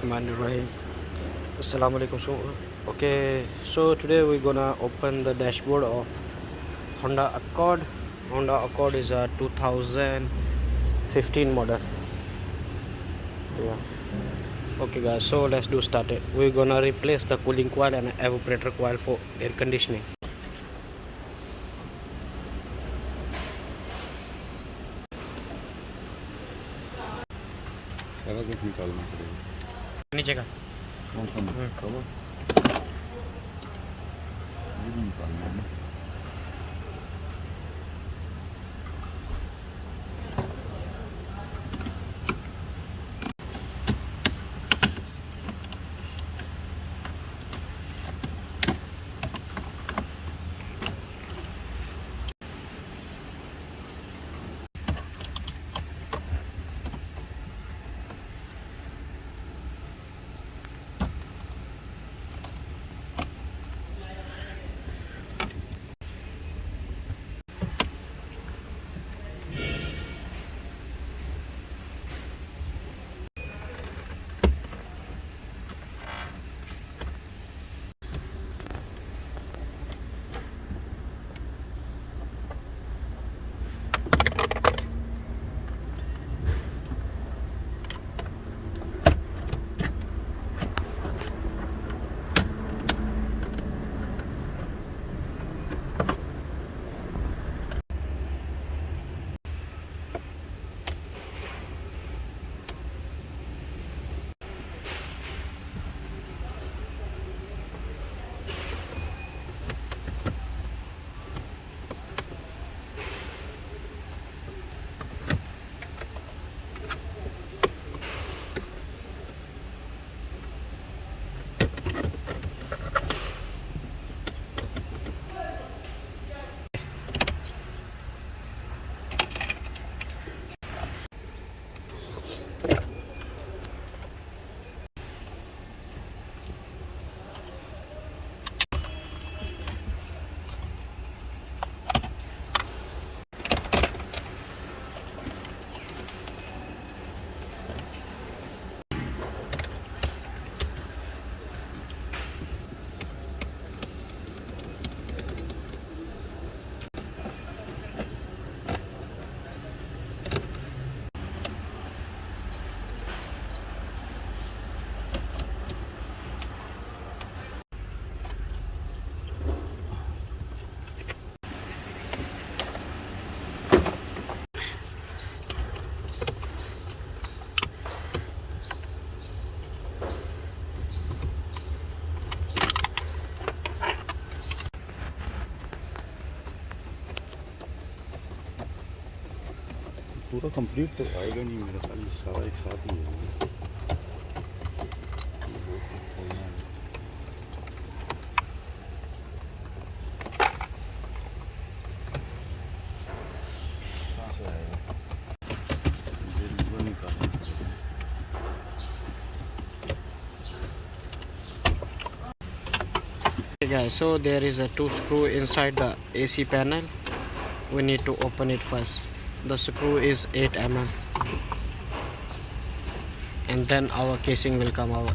Bismillahirrahmanirrahim. Assalamualaikum. Okay, so today we're gonna open the dashboard of Honda Accord. Honda Accord is a 2015 model. Yeah. Okay guys, so let's do start it. We're gonna replace the cooling coil and evaporator coil for air conditioning. सारा कुछ निकालना पड़ेगा। नीचे का कौन सा cover ये भी निकालना है। पूरा कंप्लीट तो आएगा नहीं मेरा ख्याल सारा एक साथ ही है। Okay guys, so there is a two screw inside the AC panel. We need to open it first. The screw is 8 mm and then our casing will come out.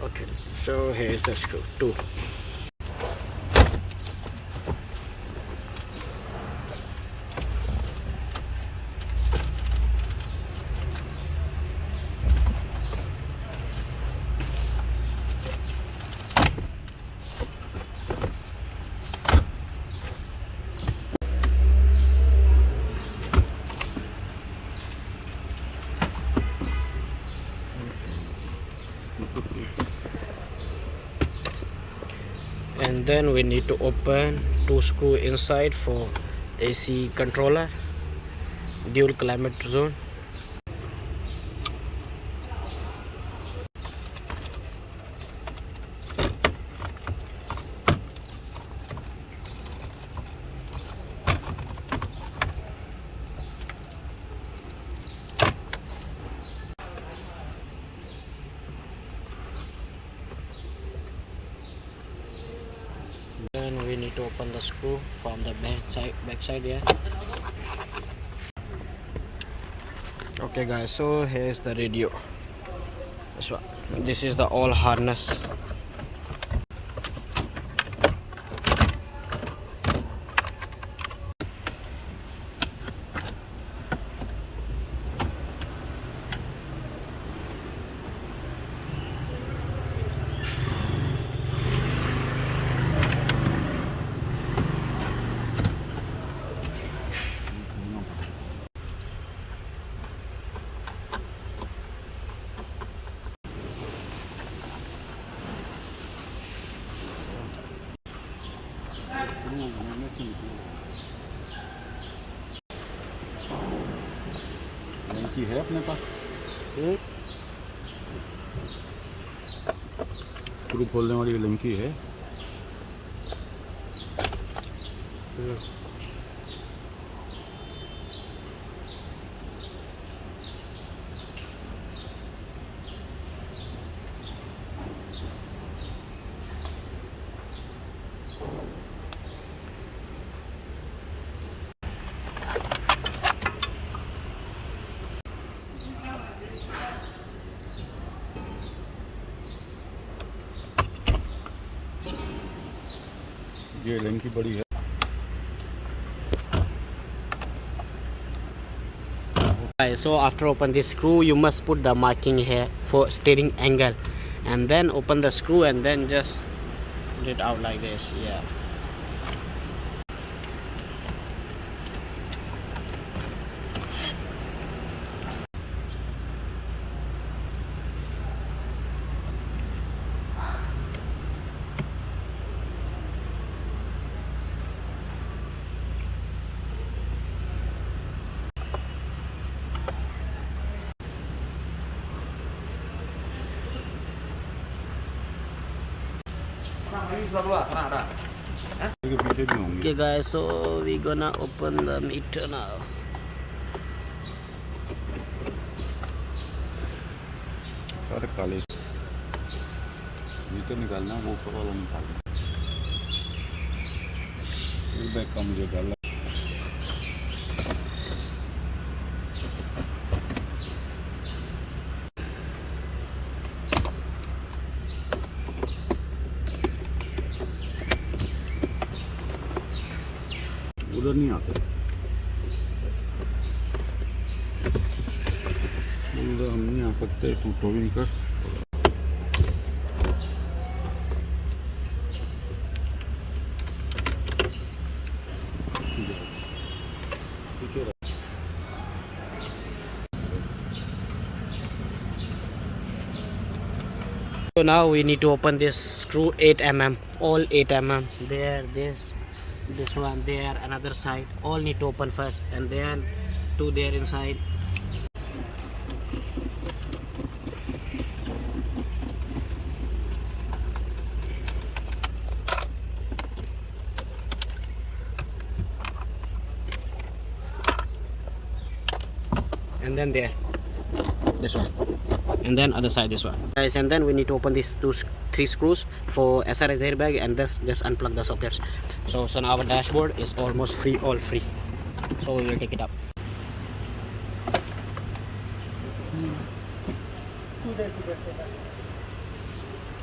Okay, so here is the screw 2. And then we need to open two screw inside for AC controller, dual climate zone. open the screw from the back side here. Okay guys, so here's the radio. This is the all harness. Lanky है अपने पास? Screw खोलने वाली lanky है? ये lanky बड़ी है. So after open this screw, you must put the marking here for steering angle, and then open the screw and then just put it out like this. Yeah. Okay guys, so we gonna open the meter now. सारे काले metre निकालना, वो ऊपर वाला निकालना. Airbag का मुझे डालना. उधर नहीं आते, उधर हम नहीं आ सकते. तू टोविंग कर. So now we need to open this screw 8 mm, all 8 mm. There, this one, there, another side. All need to open first, and then two there inside. And then there, this one, and then other side, this one, guys. And then we need to open these three screws for SRS airbag, and this just unplug the sockets. So now our dashboard is almost free, all free. So we will take it up.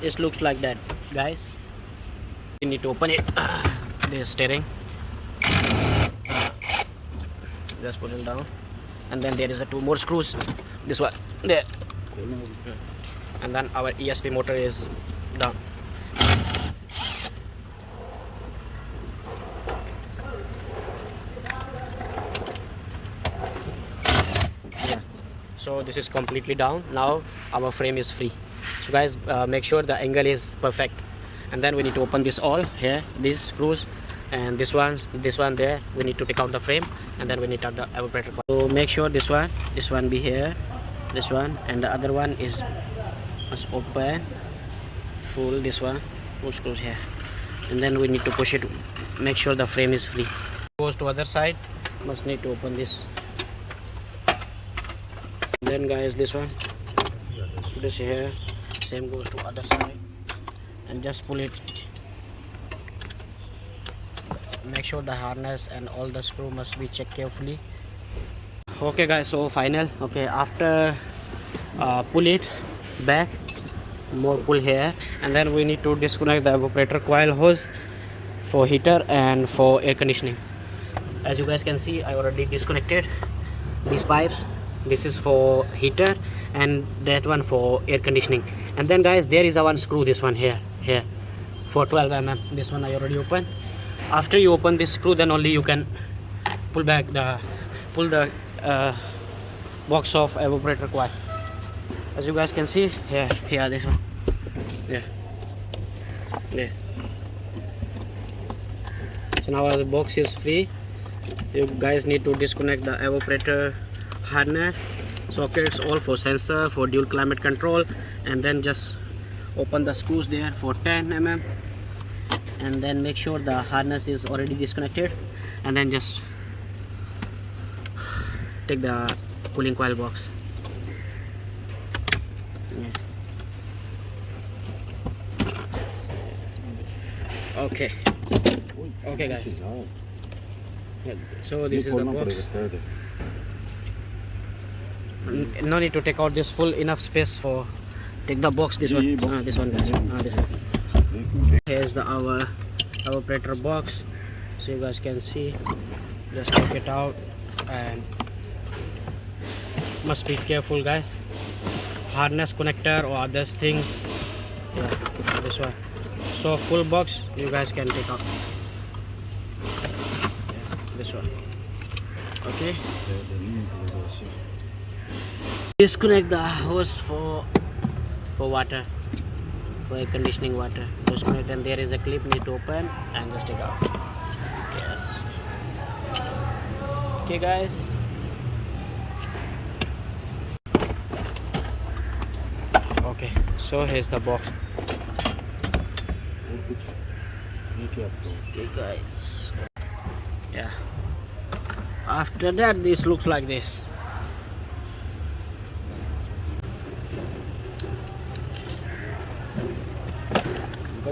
It looks like that, guys. We need to open it. This steering, just put it down, and then there is a two more screws. This one there, and then our ESP motor is down. Yeah. So this is completely down. Now our frame is free. So guys, make sure the angle is perfect, and then we need to open this all here, these screws, and this one there. We need to take out the frame, and then we need to have the evaporator coil. So make sure this one be here, this one, and the other one must open full. This one, full screws here, and then we need to push it. Make sure the frame is free. Goes to other side, must need to open this. Then guys, this one, put this here. Same goes to other side, and just pull it. make sure the harness and all the screw must be checked carefully. Okay guys, so final. Okay, after pull it back, more pull here, and then we need to disconnect the evaporator coil hose for heater and for air conditioning. As you guys can see, I already disconnected these pipes. This is for heater and that one for air conditioning. And then guys, there is a one screw, this one here for 12 mm. This one I already opened. After you open this screw, then only you can pull the box of evaporator coil. As you guys can see here, this one, yeah. So now the box is free. You guys need to disconnect the evaporator harness, sockets, all for sensor, for dual climate control, and then just open the screws there for 10 mm, and then make sure the harness is already disconnected, and then just take the cooling coil box. Okay guys, so this is the box. No need to take out this full enough space for take the box. This one, this one guys, this one. Here's the our evaporator box, so you guys can see. Just take it out and must be careful guys. Harness connector or other things, yeah, this one. So full box you guys can take out, yeah, this one. Okay, disconnect the hose for water, for air conditioning water. Disconnect, and there is a clip need to open and just take out. Yes. Okay guys, okay, so here's the box. Okay guys, yeah, after that this looks like this.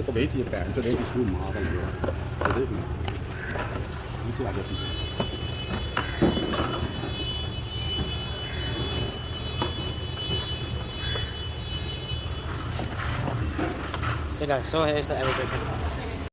Có bể thì bạn cho đây cái screw mà bằng được. Đấy. Nó sẽ là được. Okay guys, so here's the elevator.